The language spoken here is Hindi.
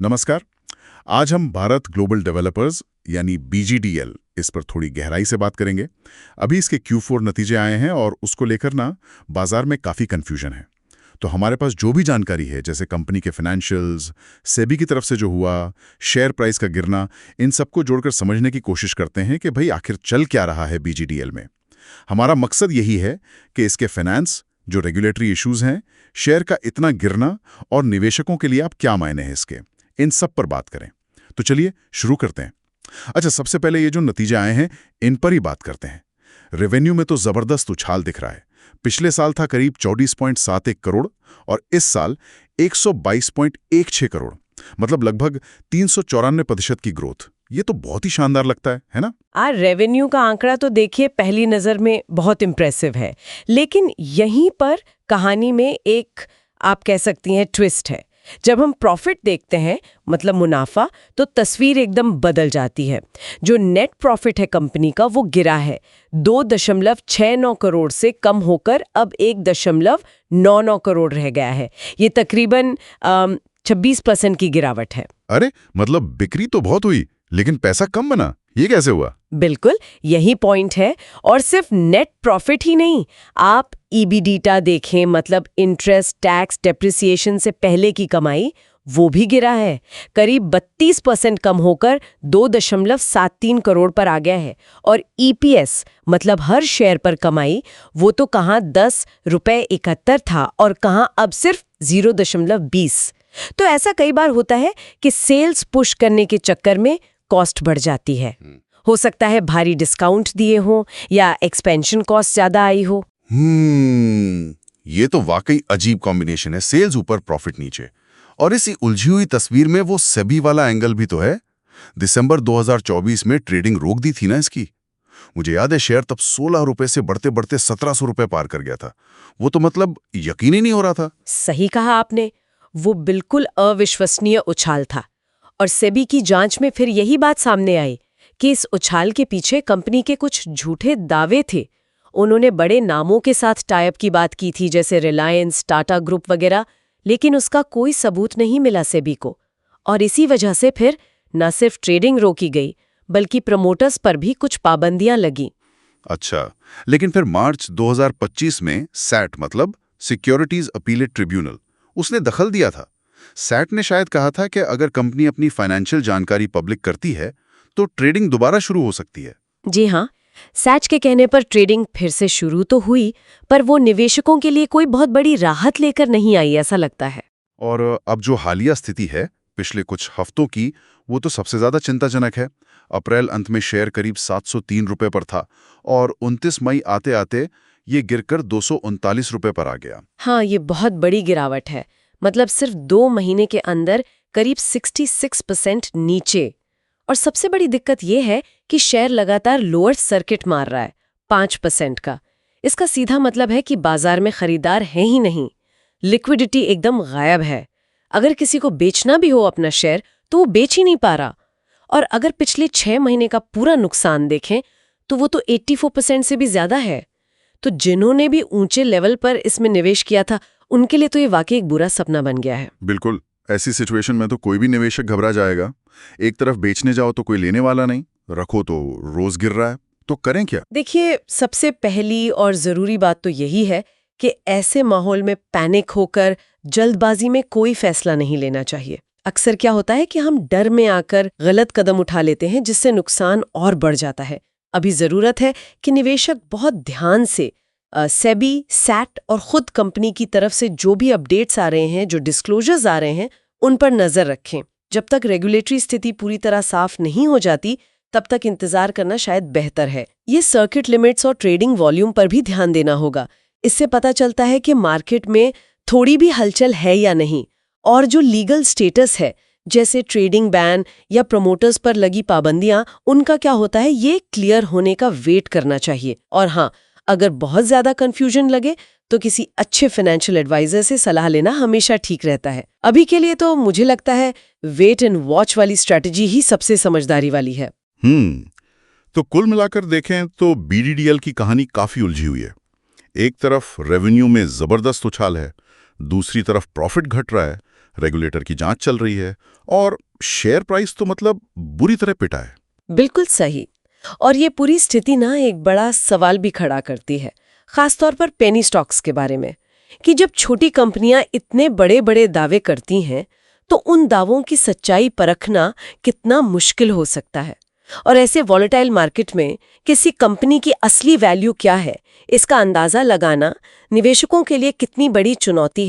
नमस्कार। आज हम भारत ग्लोबल डेवलपर्स यानी बीजीडीएल इस पर थोड़ी गहराई से बात करेंगे। अभी इसके Q4 नतीजे आए हैं और उसको लेकर ना बाजार में काफ़ी कन्फ्यूजन है। तो हमारे पास जो भी जानकारी है, जैसे कंपनी के फाइनेंशियल्स, सेबी की तरफ से जो हुआ, शेयर प्राइस का गिरना, इन सबको जोड़कर समझने की कोशिश करते हैं कि भाई आखिर चल क्या रहा है बीजीडीएल में। हमारा मकसद यही है कि इसके फाइनेंस, जो रेगुलेटरी इश्यूज हैं, शेयर का इतना गिरना और निवेशकों के लिए आप क्या मायने हैं इसके, इन सब पर बात करें। तो चलिए शुरू करते हैं। अच्छा, सबसे पहले ये जो नतीजे आए हैं इन पर ही बात करते हैं। रेवेन्यू में तो जबरदस्त उछाल दिख रहा है। पिछले साल था करीब 24.71 करोड़ और इस साल 122.16 करोड़, मतलब लगभग 394% की ग्रोथ। ये तो बहुत ही शानदार लगता है ना? रेवेन्यू का आंकड़ा तो देखिए पहली नजर में बहुत इम्प्रेसिव है, लेकिन यहीं पर कहानी में एक, आप कह सकती हैं, ट्विस्ट है। जब हम प्रॉफिट देखते हैं, मतलब मुनाफा, तो तस्वीर एकदम बदल जाती है। जो नेट प्रॉफिट है कंपनी का, वो गिरा है 2.69 करोड़ से कम होकर अब 1.99 करोड़ रह गया है। ये तकरीबन 26% की गिरावट है। अरे, मतलब बिक्री तो बहुत हुई लेकिन पैसा कम बना, ये कैसे हुआ? बिल्कुल यही पॉइंट है। और सिर्फ नेट प्रॉफिट ही नहीं, आप ईबीडीटा देखें, मतलब इंटरेस्ट, टैक्स, डेप्रिसिएशन से पहले की कमाई, वो भी गिरा है। करीब 32% कम होकर 2.73 करोड़ पर आ गया है। और ईपीएस, मतलब हर शेयर पर कमाई, वो तो कहाँ 10.71 था और कहाँ अब सिर्फ 0.20। तो ऐसा कई बार होता है कि सेल्स पुश करने के चक्कर में कॉस्ट बढ़ जाती है। हो सकता है भारी डिस्काउंट दिए हो या एक्सपेंशन कॉस्ट ज्यादा आई हो। ये तो वाकई अजीब कॉम्बिनेशन है, सेल्स ऊपर प्रॉफिट नीचे। और इसी उलझी हुई तस्वीर में वो सेबी वाला एंगल भी तो है। दिसंबर 2024 में ट्रेडिंग रोक दी थी ना इसकी। मुझे याद है शेयर तब 16 रुपए से बढ़ते बढ़ते 1700 रुपए पार कर गया था। वो तो मतलब यकीन ही नहीं हो रहा था। सही कहा आपने, वो बिल्कुल अविश्वसनीय उछाल था। और सेबी की जांच में फिर यही बात सामने आई कि इस उछाल के पीछे कंपनी के कुछ झूठे दावे थे। उन्होंने बड़े नामों के साथ टाइप की बात की थी, जैसे रिलायंस, टाटा ग्रुप वगैरह, लेकिन उसका कोई सबूत नहीं मिला सेबी को। और इसी वजह से फिर न सिर्फ ट्रेडिंग रोकी गई, बल्कि प्रमोटर्स पर भी कुछ पाबंदियां लगी। अच्छा, लेकिन फिर मार्च 2025 में सैट, मतलब सिक्योरिटीज अपीलेट ट्रिब्यूनल, उसने दखल दिया था। सैट ने शायद कहा था कि अगर कंपनी अपनी फाइनेंशियल जानकारी पब्लिक करती है तो ट्रेडिंग दोबारा शुरू हो सकती है। जी हाँ, सैट के कहने पर ट्रेडिंग फिर से शुरू तो हुई, पर वो निवेशकों के लिए कोई बहुत बड़ी राहत लेकर नहीं आई, ऐसा लगता है। और अब जो हालिया स्थिति है पिछले कुछ हफ्तों की, वो तो सबसे ज्यादा चिंताजनक है। अप्रैल अंत में शेयर करीब 703 रुपए पर था और 29 मई आते आते ये गिरकर 239 रुपए पर आ गया। हाँ, ये बहुत बड़ी गिरावट है। मतलब सिर्फ 2 महीने के अंदर करीब 66% नीचे। और सबसे बड़ी दिक्कत ये है कि शेयर लगातार लोअर सर्किट मार रहा है, 5% का। इसका सीधा मतलब है कि बाजार में खरीदार हैं ही नहीं। लिक्विडिटी एकदम गायब है। अगर किसी को बेचना भी हो अपना शेयर, तो वो बेच ही नहीं पा रहा। और अगर पिछले 6 महीने का पूरा नुकसान देखें, तो वो तो 84% से भी ज्यादा है। तो जिन्होंने भी ऊंचे लेवल पर इसमें निवेश किया था, उनके लिए तो ये वाकई एक बुरा सपना बन गया है। बिल्कुल, ऐसी सिचुएशन में तो कोई भी निवेशक घबरा जाएगा। एक तरफ बेचने जाओ तो कोई लेने वाला नहीं, रखो तो रोज गिर रहा है, तो करें क्या? देखिए, सबसे पहली और जरूरी बात तो यही है कि ऐसे माहौल में पैनिक होकर जल्दबाजी में कोई फैसला नहीं लेना चाहिए। अक्सर क्या होता है कि हम डर में आकर गलत कदम उठा लेते हैं, जिससे नुकसान और बढ़ जाता है। अभी जरूरत है कि निवेशक बहुत ध्यान से सेबी, सैट और खुद कंपनी की तरफ से जो भी अपडेट्स आ रहे हैं, जो डिस्क्लोजर्स आ रहे हैं, उन पर नजर रखें। जब तक रेगुलेटरी स्थिति पूरी तरह साफ नहीं हो जाती, तब तक इंतजार करना शायद बेहतर है। ये सर्किट लिमिट्स और ट्रेडिंग वॉल्यूम पर भी ध्यान देना होगा। इससे पता चलता है कि मार्केट में थोड़ी भी हलचल है या नहीं। और जो लीगल स्टेटस है, जैसे ट्रेडिंग बैन या प्रमोटर्स पर लगी पाबंदियां, उनका क्या होता है, ये क्लियर होने का वेट करना चाहिए। और हाँ, अगर बहुत ज्यादा कंफ्यूजन लगे तो किसी अच्छे फाइनेंशियल एडवाइजर से सलाह लेना हमेशा ठीक रहता है। अभी के लिए तो मुझे लगता है वेट एंड वॉच वाली स्ट्रैटेजी ही सबसे समझदारी वाली है। तो कुल मिलाकर देखें तो बीडीडीएल की कहानी काफी उलझी हुई है। एक तरफ रेवेन्यू में जबरदस्त उछाल है, दूसरी तरफ प्रॉफिट घट रहा है, रेगुलेटर की जांच चल रही है और शेयर प्राइस तो मतलब बुरी तरह पिटा है। बिल्कुल सही। और ये पूरी स्थिति ना एक बड़ा सवाल भी खड़ा करती है, खासतौर पर पेनी स्टॉक्स के बारे में, कि जब छोटी कंपनियां इतने बड़े बड़े दावे करती हैं तो उन दावों की सच्चाई परखना कितना मुश्किल हो सकता है। और ऐसे वॉलेटाइल मार्केट में किसी कंपनी की असली वैल्यू क्या है, इसका अंदाजा लगाना निवेशकों के लिए कितनी बड़ी चुनौती है।